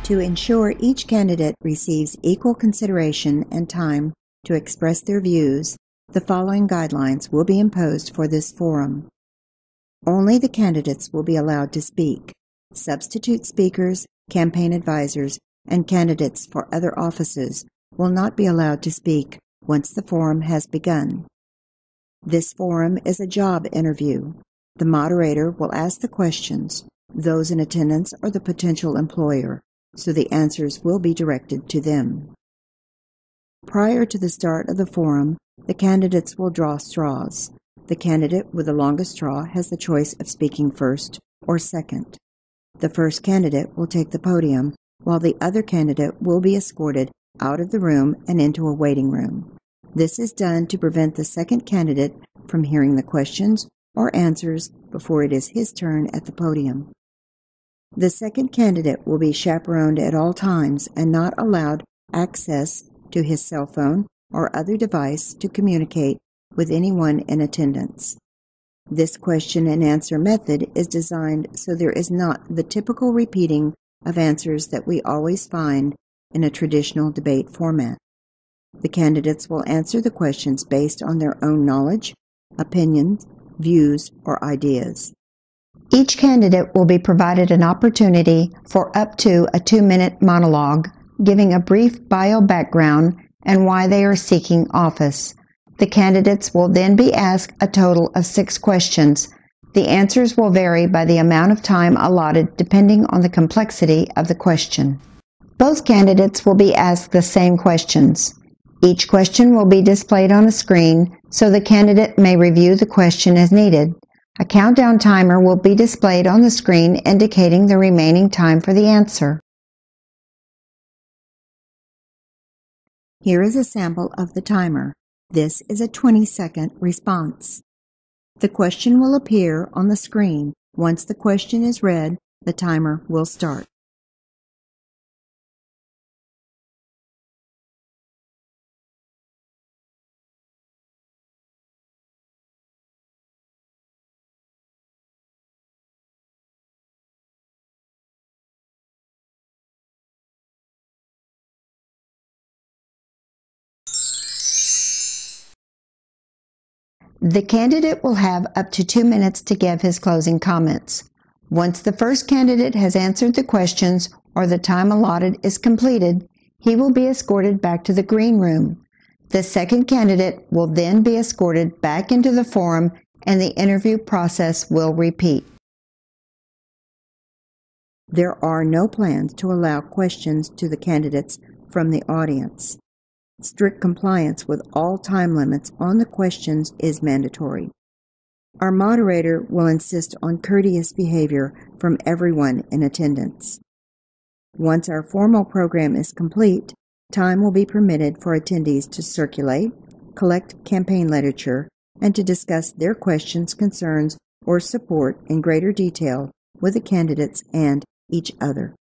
To ensure each candidate receives equal consideration and time to express their views, the following guidelines will be imposed for this forum. Only the candidates will be allowed to speak. Substitute speakers, campaign advisors, and candidates for other offices will not be allowed to speak once the forum has begun. This forum is a job interview. The moderator will ask the questions, those in attendance or the potential employer, so the answers will be directed to them. Prior to the start of the forum, the candidates will draw straws. The candidate with the longest straw has the choice of speaking first or second. The first candidate will take the podium, while the other candidate will be escorted out of the room and into a waiting room. This is done to prevent the second candidate from hearing the questions or answers before it is his turn at the podium. The second candidate will be chaperoned at all times and not allowed access to his cell phone or other device to communicate with anyone in attendance. This question and answer method is designed so there is not the typical repeating of answers that we always find in a traditional debate format. The candidates will answer the questions based on their own knowledge, opinions, views, or ideas. Each candidate will be provided an opportunity for up to a 2-minute monologue, giving a brief bio background and why they are seeking office. The candidates will then be asked a total of 6 questions. The answers will vary by the amount of time allotted depending on the complexity of the question. Both candidates will be asked the same questions. Each question will be displayed on a screen so the candidate may review the question as needed. A countdown timer will be displayed on the screen indicating the remaining time for the answer. Here is a sample of the timer. This is a 20-second response. The question will appear on the screen. Once the question is read, the timer will start. The candidate will have up to 2 minutes to give his closing comments. Once the first candidate has answered the questions or the time allotted is completed, he will be escorted back to the green room. The second candidate will then be escorted back into the forum and the interview process will repeat. There are no plans to allow questions to the candidates from the audience. Strict compliance with all time limits on the questions is mandatory. Our moderator will insist on courteous behavior from everyone in attendance. Once our formal program is complete, time will be permitted for attendees to circulate, collect campaign literature, and to discuss their questions, concerns, or support in greater detail with the candidates and each other.